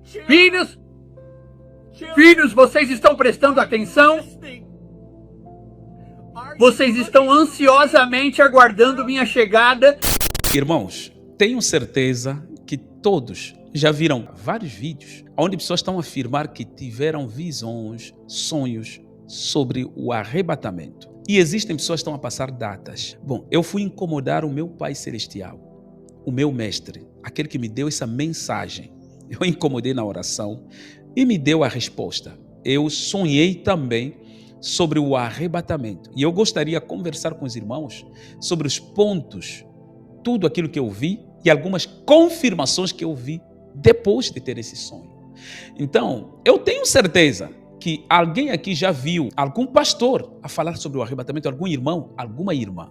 Filhos, filhos, vocês estão prestando atenção? Vocês estão ansiosamente aguardando minha chegada? Irmãos, tenho certeza que todos já viram vários vídeos onde pessoas estão a afirmar que tiveram visões, sonhos sobre o arrebatamento. E existem pessoas que estão a passar datas. Bom, eu fui incomodar o meu Pai Celestial, o meu mestre, aquele que me deu essa mensagem. Eu incomodei na oração e me deu a resposta. Eu sonhei também sobre o arrebatamento. E eu gostaria de conversar com os irmãos sobre os pontos, tudo aquilo que eu vi e algumas confirmações que eu vi depois de ter esse sonho. Então, eu tenho certeza que alguém aqui já viu algum pastor a falar sobre o arrebatamento, algum irmão, alguma irmã.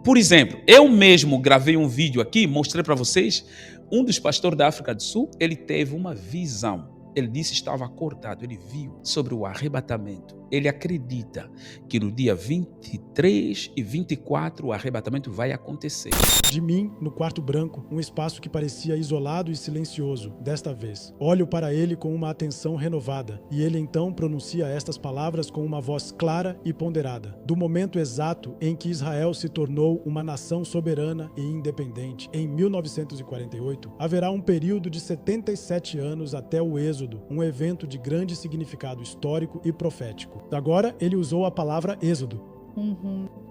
Por exemplo, eu mesmo gravei um vídeo aqui, mostrei para vocês, um dos pastores da África do Sul, ele teve uma visão. Ele disse que estava acordado, ele viu sobre o arrebatamento. Ele acredita que no dia 23 e 24 o arrebatamento vai acontecer. De mim, no quarto branco, um espaço que parecia isolado e silencioso, desta vez. Olho para ele com uma atenção renovada, e ele então pronuncia estas palavras com uma voz clara e ponderada. Do momento exato em que Israel se tornou uma nação soberana e independente, em 1948, haverá um período de 77 anos até o Êxodo, um evento de grande significado histórico e profético. Agora, ele usou a palavra Êxodo,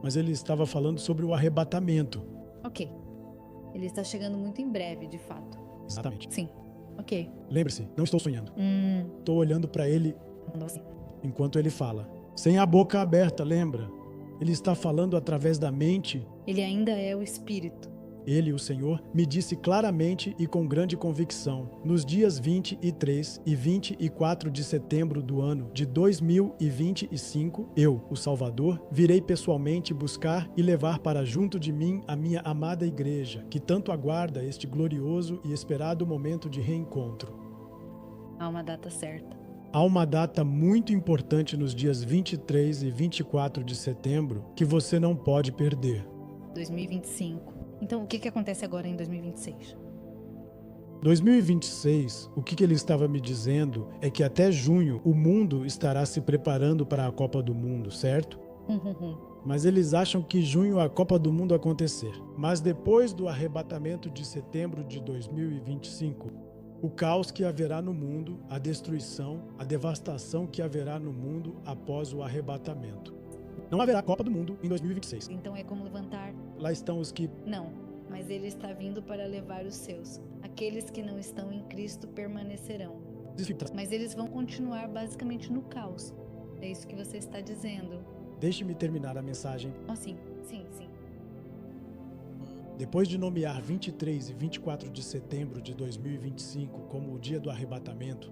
mas ele estava falando sobre o arrebatamento. Ok. Ele está chegando muito em breve, de fato. Exatamente. Sim. Ok. Lembre-se, não estou sonhando. Estou olhando para ele Nossa. enquanto ele fala. Sem a boca aberta, lembra? Ele está falando através da mente. Ele ainda é o Espírito. Ele, o Senhor, me disse claramente e com grande convicção, nos dias 23 e 24 de setembro do ano de 2025, eu, o Salvador, virei pessoalmente buscar e levar para junto de mim a minha amada igreja, que tanto aguarda este glorioso e esperado momento de reencontro. Há uma data certa. Há uma data muito importante nos dias 23 e 24 de setembro que você não pode perder. 2025. Então, o que acontece agora em 2026? 2026, o que ele estava me dizendo é que até junho o mundo estará se preparando para a Copa do Mundo, certo? Mas eles acham que junho a Copa do Mundo acontecer. Mas depois do arrebatamento de setembro de 2025, o caos que haverá no mundo, a destruição, a devastação que haverá no mundo após o arrebatamento. Não haverá Copa do Mundo em 2026. Então é como levantar... Lá estão os que... Não, mas ele está vindo para levar os seus. Aqueles que não estão em Cristo permanecerão. Mas eles vão continuar basicamente no caos. É isso que você está dizendo. Deixe-me terminar a mensagem. Oh, sim. Depois de nomear 23 e 24 de setembro de 2025 como o dia do arrebatamento,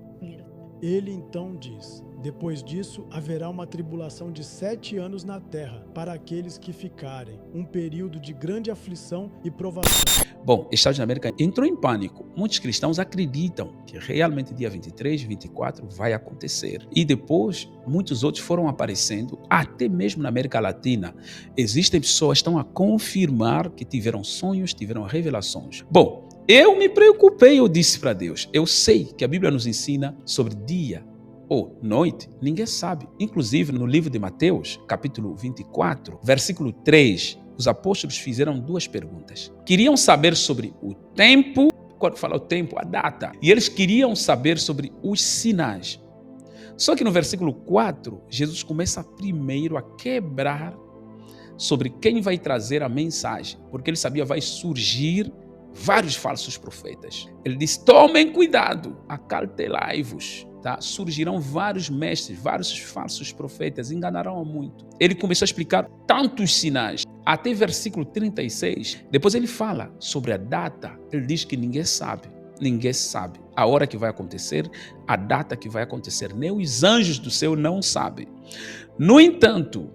ele então diz: depois disso haverá uma tribulação de 7 anos na terra para aqueles que ficarem, um período de grande aflição e provação. Bom, Estados da América entrou em pânico. Muitos cristãos acreditam que realmente dia 23 e 24 vai acontecer. E depois, muitos outros foram aparecendo, até mesmo na América Latina. Existem pessoas que estão a confirmar que tiveram sonhos, tiveram revelações. Bom, eu me preocupei, eu disse para Deus, eu sei que a Bíblia nos ensina sobre dia ou noite, ninguém sabe. Inclusive no livro de Mateus, capítulo 24, versículo 3, os apóstolos fizeram 2 perguntas. Queriam saber sobre o tempo, quando fala o tempo, a data, e eles queriam saber sobre os sinais. Só que no versículo 4, Jesus começa primeiro a quebrar sobre quem vai trazer a mensagem, porque ele sabia vai surgir vários falsos profetas. Ele diz: tomem cuidado, acautelai-vos. Tá? Surgirão vários mestres, vários falsos profetas, enganarão a muito. Ele começou a explicar tantos sinais, até versículo 36. Depois ele fala sobre a data. Ele diz que ninguém sabe a hora que vai acontecer, a data que vai acontecer. Nem os anjos do céu não sabem. No entanto,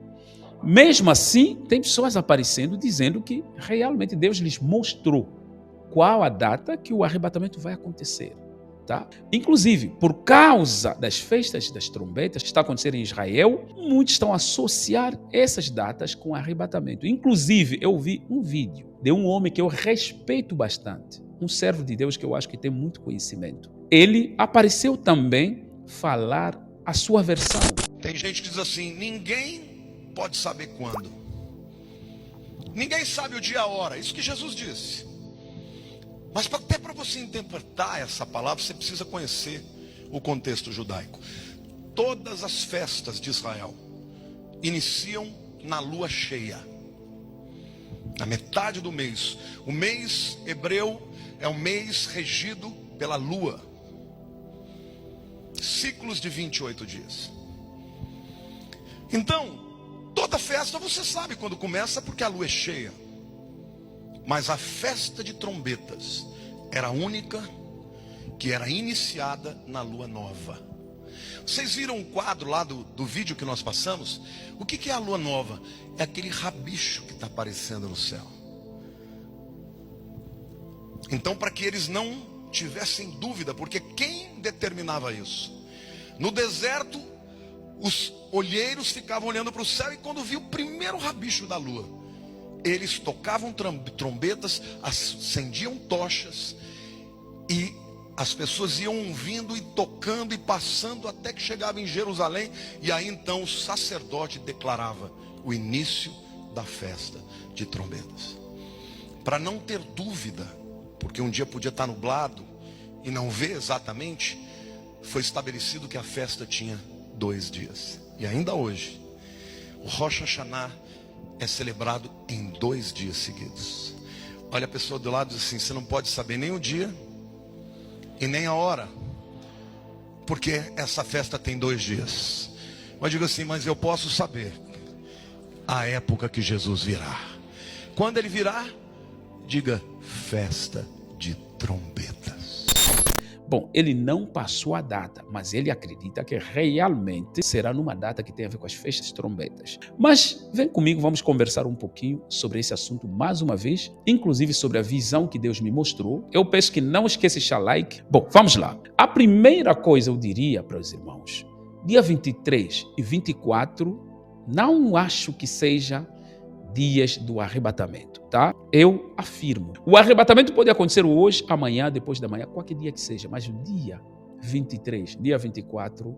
mesmo assim, tem pessoas aparecendo dizendo que realmente Deus lhes mostrou qual a data que o arrebatamento vai acontecer. Tá? Inclusive, por causa das festas das trombetas que está acontecendo em Israel, muitos estão a associar essas datas com o arrebatamento. Inclusive, eu vi um vídeo de um homem que eu respeito bastante, um servo de Deus que eu acho que tem muito conhecimento. ele apareceu também falar a sua versão. Tem gente que diz assim: ninguém pode saber quando. Ninguém sabe o dia e a hora. Isso que Jesus disse. Mas até para você interpretar essa palavra, você precisa conhecer o contexto judaico. Todas as festas de Israel iniciam na lua cheia, na metade do mês. O mês hebreu é um mês regido pela lua. Ciclos de 28 dias. Então, toda festa você sabe quando começa, porque a lua é cheia. Mas a festa de trombetas era a única que era iniciada na lua nova. Vocês viram um quadro lá do vídeo que nós passamos? O que é a lua nova? É aquele rabicho que está aparecendo no céu. Então, para que eles não tivessem dúvida, porque quem determinava isso? No deserto, os olheiros ficavam olhando para o céu, e quando viu o primeiro rabicho da lua, eles tocavam trombetas, acendiam tochas, e as pessoas iam vindo e tocando e passando até que chegava em Jerusalém. E aí então o sacerdote declarava o início da festa de trombetas. Para não ter dúvida, porque um dia podia estar nublado e não ver exatamente, foi estabelecido que a festa tinha 2 dias. E ainda hoje, o Rosh Hashanah é celebrado em 2 dias seguidos. Olha a pessoa do lado e diz assim: você não pode saber nem o dia e nem a hora, porque essa festa tem 2 dias. Mas diga assim: mas eu posso saber a época que Jesus virá. Quando ele virá, diga: festa de trombetas. Bom, ele não passou a data, mas ele acredita que realmente será numa data que tem a ver com as festas de trombetas. Mas vem comigo, vamos conversar um pouquinho sobre esse assunto mais uma vez, inclusive sobre a visão que Deus me mostrou. Eu peço que não esqueça de deixar like. Bom, vamos lá. A primeira coisa eu diria para os irmãos, dia 23 e 24, não acho que seja dias do arrebatamento, tá? Eu afirmo. O arrebatamento pode acontecer hoje, amanhã, depois da manhã, qualquer dia que seja, mas o dia 23, dia 24,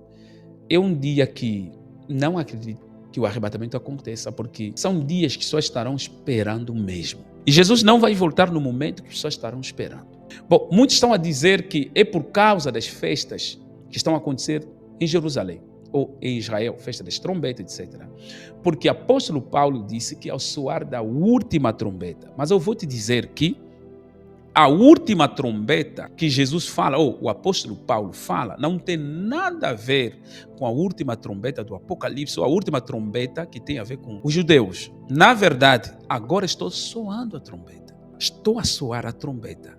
é um dia que não acredito que o arrebatamento aconteça, porque são dias que só estarão esperando mesmo. E Jesus não vai voltar no momento que só estarão esperando. Bom, muitos estão a dizer que é por causa das festas que estão a acontecer em Jerusalém, ou em Israel, festa das trombetas, etc. Porque apóstolo Paulo disse que ao soar da última trombeta, mas eu vou te dizer que a última trombeta que Jesus fala, ou o apóstolo Paulo fala, não tem nada a ver com a última trombeta do Apocalipse, ou a última trombeta que tem a ver com os judeus. Na verdade, agora estou soando a trombeta. Estou a soar a trombeta.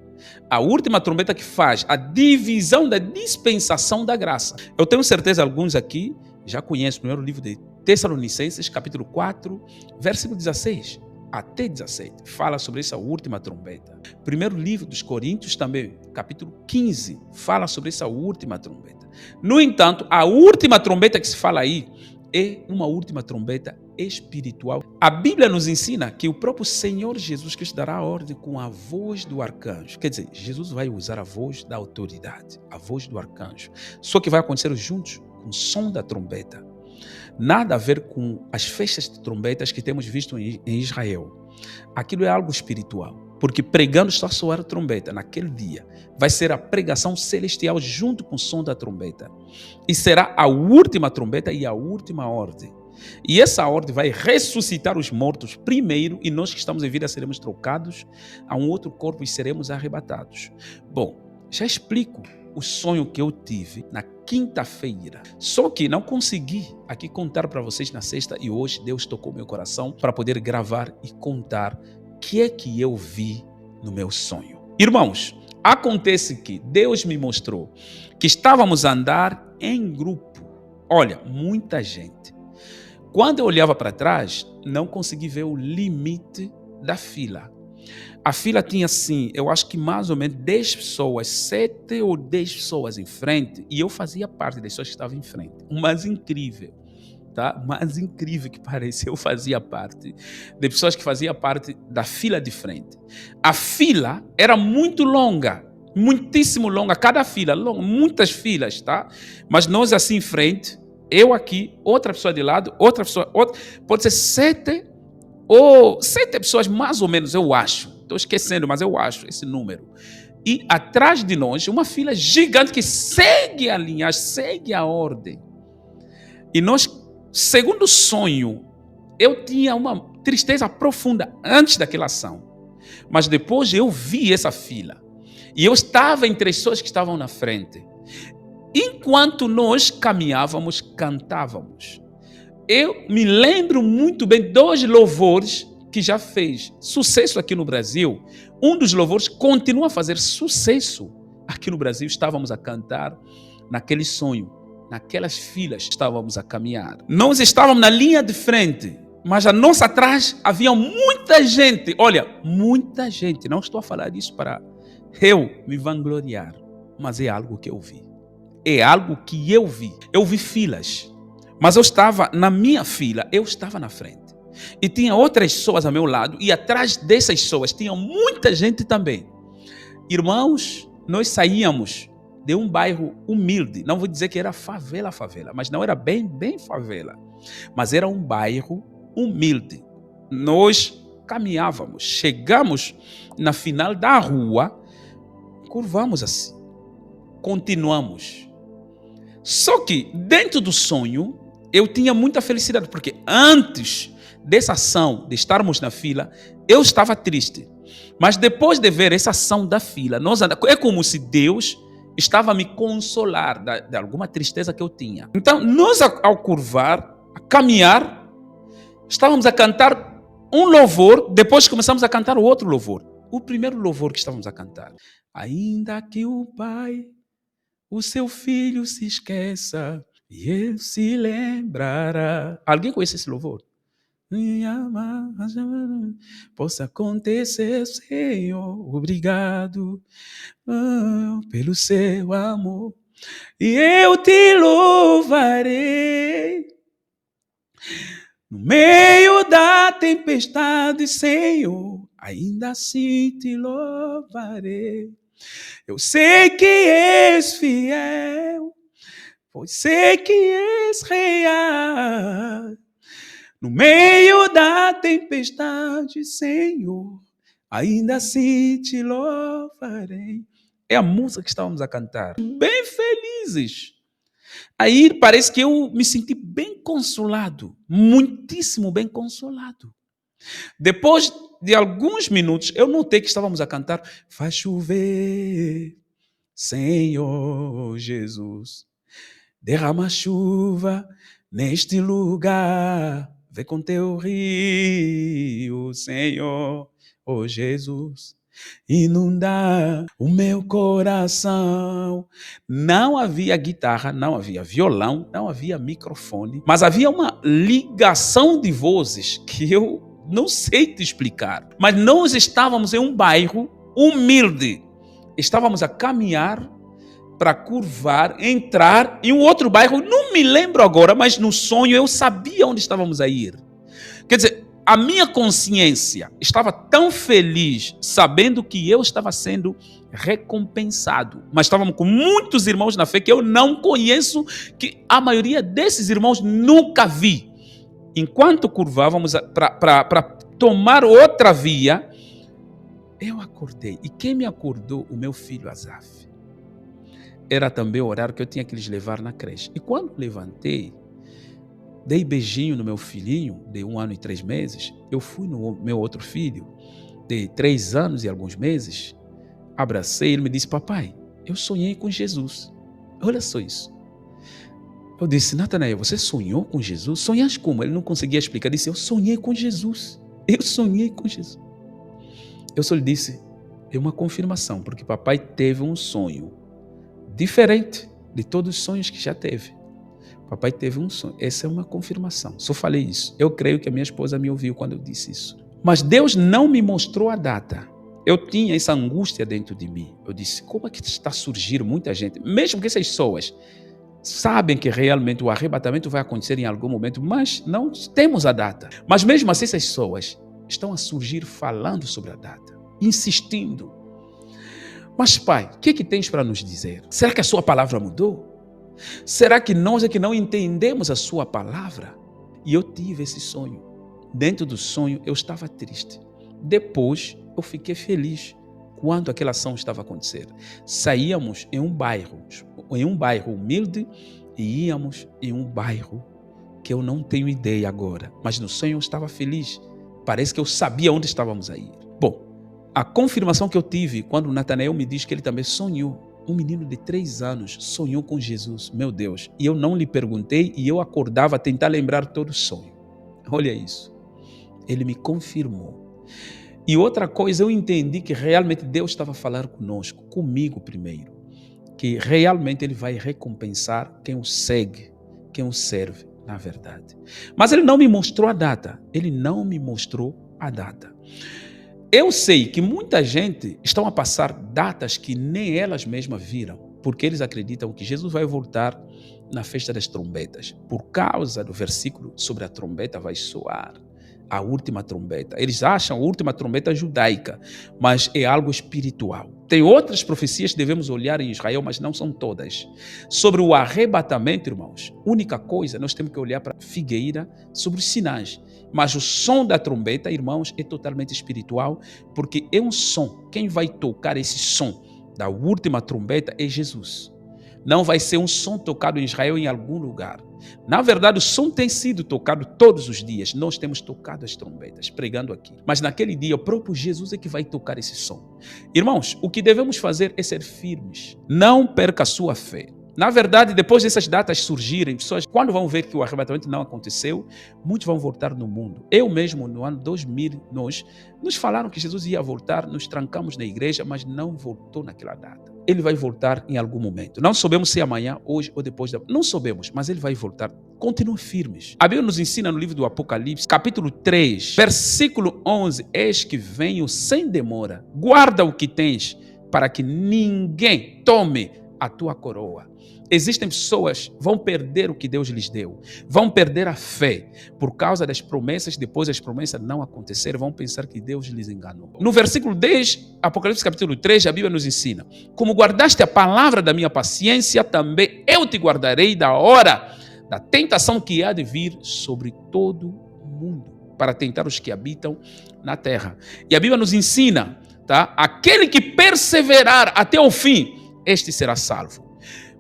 A última trombeta que faz a divisão da dispensação da graça. Eu tenho certeza alguns aqui já conhecem o primeiro livro de Tessalonicenses, capítulo 4, versículo 16 até 17. Fala sobre essa última trombeta. Primeiro livro dos Coríntios também, capítulo 15, fala sobre essa última trombeta. No entanto, a última trombeta que se fala aí é uma última trombeta espiritual. A Bíblia nos ensina que o próprio Senhor Jesus Cristo dará a ordem com a voz do arcanjo. Quer dizer, Jesus vai usar a voz da autoridade, a voz do arcanjo. Só que vai acontecer juntos com o som da trombeta. Nada a ver com as festas de trombetas que temos visto em Israel. Aquilo é algo espiritual. Porque pregando está a soar a trombeta naquele dia. Vai ser a pregação celestial junto com o som da trombeta. E será a última trombeta e a última ordem. E essa ordem vai ressuscitar os mortos primeiro, e nós que estamos em vida seremos trocados a um outro corpo e seremos arrebatados. Bom, já explico o sonho que eu tive na quinta-feira. Só que não consegui aqui contar para vocês na sexta, e hoje Deus tocou meu coração para poder gravar e contar o que é que eu vi no meu sonho. Irmãos, acontece que Deus me mostrou que estávamos a andar em grupo. Olha, muita gente. Quando eu olhava para trás, não consegui ver o limite da fila. A fila tinha assim, eu acho que mais ou menos 10 pessoas, 7 ou 10 pessoas em frente, e eu fazia parte das pessoas que estavam em frente. O mais incrível, tá? Mais incrível que pareça, eu fazia parte de pessoas que faziam parte da fila de frente. A fila era muito longa, muitíssimo longa, cada fila, longa, muitas filas, tá? Mas nós assim em frente, eu aqui, outra pessoa de lado, outra pessoa, outra, pode ser 7 pessoas mais ou menos, eu acho. Estou esquecendo, mas eu acho esse número. E atrás de nós, uma fila gigante que segue a linha, segue a ordem. E nós, segundo o sonho, eu tinha uma tristeza profunda antes daquela ação. Mas depois eu vi essa fila. E eu estava entre as pessoas que estavam na frente. Enquanto nós caminhávamos, cantávamos. Eu me lembro muito bem 2 louvores que já fez sucesso aqui no Brasil. Um dos louvores continua a fazer sucesso aqui no Brasil. Estávamos a cantar naquele sonho, naquelas filas estávamos a caminhar. Nós estávamos na linha de frente, mas a nossa atrás havia muita gente. Olha, muita gente. Não estou a falar isso para eu me vangloriar, mas é algo que eu vi. É algo que eu vi. Eu vi filas, mas eu estava na minha fila, eu estava na frente. E tinha outras pessoas ao meu lado, e atrás dessas pessoas tinha muita gente também. Irmãos, nós saíamos de um bairro humilde. Não vou dizer que era favela, mas não era bem favela. Mas era um bairro humilde. Nós caminhávamos, chegamos na final da rua, curvamos assim, continuamos. Só que dentro do sonho, eu tinha muita felicidade, porque antes dessa ação, de estarmos na fila, eu estava triste. Mas depois de ver essa ação da fila, é como se Deus estava a me consolar de alguma tristeza que eu tinha. Então, nós ao curvar, a caminhar, estávamos a cantar um louvor, depois começamos a cantar o outro louvor. O primeiro louvor que estávamos a cantar. Ainda que o pai, o seu filho se esqueça, e ele se lembrará. Alguém conhece esse louvor? Possa acontecer, Senhor, obrigado pelo seu amor, e eu te louvarei no meio da tempestade, Senhor, ainda assim te louvarei. Eu sei que és fiel, pois sei que és real. No meio da tempestade, Senhor, ainda assim te louvarei. É a música que estávamos a cantar. Bem felizes. Aí parece que eu me senti bem consolado. Muitíssimo bem consolado. Depois de alguns minutos, eu notei que estávamos a cantar. Faz chover, Senhor Jesus. Derrama chuva neste lugar. Vem com teu rio, Senhor, oh Jesus, inundar o meu coração. Não havia guitarra, não havia violão, não havia microfone, mas havia uma ligação de vozes que eu não sei te explicar. Mas nós estávamos em um bairro humilde, estávamos a caminhar para curvar, entrar em um outro bairro, não me lembro agora, mas no sonho eu sabia onde estávamos a ir. Quer dizer, a minha consciência estava tão feliz, sabendo que eu estava sendo recompensado. Mas estávamos com muitos irmãos na fé que eu não conheço, que a maioria desses irmãos nunca vi. Enquanto curvávamos para tomar outra via, eu acordei. E quem me acordou? O meu filho Azaf. Era também o horário que eu tinha que lhes levar na creche. E quando levantei, dei beijinho no meu filhinho, de 1 ano e 3 meses, eu fui no meu outro filho, de 3 anos e alguns meses, abracei, ele me disse, papai, eu sonhei com Jesus. Olha só isso. Eu disse, Natanael, você sonhou com Jesus? Sonhaste como? Ele não conseguia explicar. Ele disse, eu sonhei com Jesus. Eu sonhei com Jesus. Eu só lhe disse, é uma confirmação, porque papai teve um sonho diferente de todos os sonhos que já teve. Papai teve um sonho. Essa é uma confirmação. Só falei isso. Eu creio que a minha esposa me ouviu quando eu disse isso. Mas Deus não me mostrou a data. Eu tinha essa angústia dentro de mim. Eu disse, como é que está a surgir muita gente? Mesmo que essas pessoas sabem que realmente o arrebatamento vai acontecer em algum momento, mas não temos a data. Mas mesmo assim essas pessoas estão a surgir falando sobre a data, insistindo. Mas pai, o que é que tens para nos dizer? Será que a sua palavra mudou? Será que nós é que não entendemos a sua palavra? E eu tive esse sonho. Dentro do sonho eu estava triste. Depois eu fiquei feliz quando aquela ação estava acontecendo. Saíamos em um bairro humilde e íamos em um bairro que eu não tenho ideia agora. Mas no sonho eu estava feliz. Parece que eu sabia onde estávamos a ir. Bom, a confirmação que eu tive quando Natanael me diz que ele também sonhou. Um menino de 3 anos sonhou com Jesus, meu Deus. E eu não lhe perguntei e eu acordava a tentar lembrar todo o sonho. Olha isso. Ele me confirmou. E outra coisa, eu entendi que realmente Deus estava a falar conosco, comigo primeiro. Que realmente Ele vai recompensar quem o segue, quem o serve, na verdade. Mas Ele não me mostrou a data. Ele não me mostrou a data. Eu sei que muita gente está a passar datas que nem elas mesmas viram, porque eles acreditam que Jesus vai voltar na festa das trombetas. Por causa do versículo sobre a trombeta vai soar, a última trombeta. Eles acham a última trombeta judaica, mas é algo espiritual. Tem outras profecias que devemos olhar em Israel, mas não são todas. Sobre o arrebatamento, irmãos, única coisa, nós temos que olhar para a figueira sobre os sinais. Mas o som da trombeta, irmãos, é totalmente espiritual, porque é um som. Quem vai tocar esse som da última trombeta é Jesus. Não vai ser um som tocado em Israel em algum lugar. Na verdade, o som tem sido tocado todos os dias. Nós temos tocado as trombetas, pregando aqui. Mas naquele dia, o próprio Jesus é que vai tocar esse som. Irmãos, o que devemos fazer é ser firmes. Não perca a sua fé. Na verdade, depois dessas datas surgirem, pessoas, quando vão ver que o arrebatamento não aconteceu, muitos vão voltar no mundo. Eu mesmo, no ano 2000, nos falaram que Jesus ia voltar, nos trancamos na igreja, mas não voltou naquela data. Ele vai voltar em algum momento. Não sabemos se amanhã, hoje ou depois. Não sabemos, mas ele vai voltar. Continuem firmes. A Bíblia nos ensina no livro do Apocalipse, capítulo 3, versículo 11. Eis que venho sem demora. Guarda o que tens, para que ninguém tome a tua coroa. Existem pessoas que vão perder o que Deus lhes deu, vão perder a fé por causa das promessas, depois as promessas não acontecerem, vão pensar que Deus lhes enganou. No versículo 10, Apocalipse capítulo 3, a Bíblia nos ensina: como guardaste a palavra da minha paciência, também eu te guardarei da hora da tentação que há de vir sobre todo o mundo, para tentar os que habitam na terra. E a Bíblia nos ensina, tá? Aquele que perseverar até o fim, este será salvo.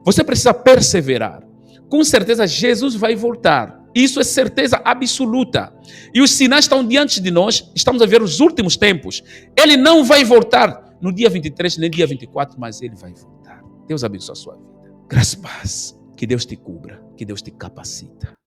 Você precisa perseverar. Com certeza Jesus vai voltar. Isso é certeza absoluta. E os sinais estão diante de nós. Estamos a ver os últimos tempos. Ele não vai voltar no dia 23, nem dia 24, mas ele vai voltar. Deus abençoe a sua vida. Graças a Deus. Que Deus te cubra. Que Deus te capacita.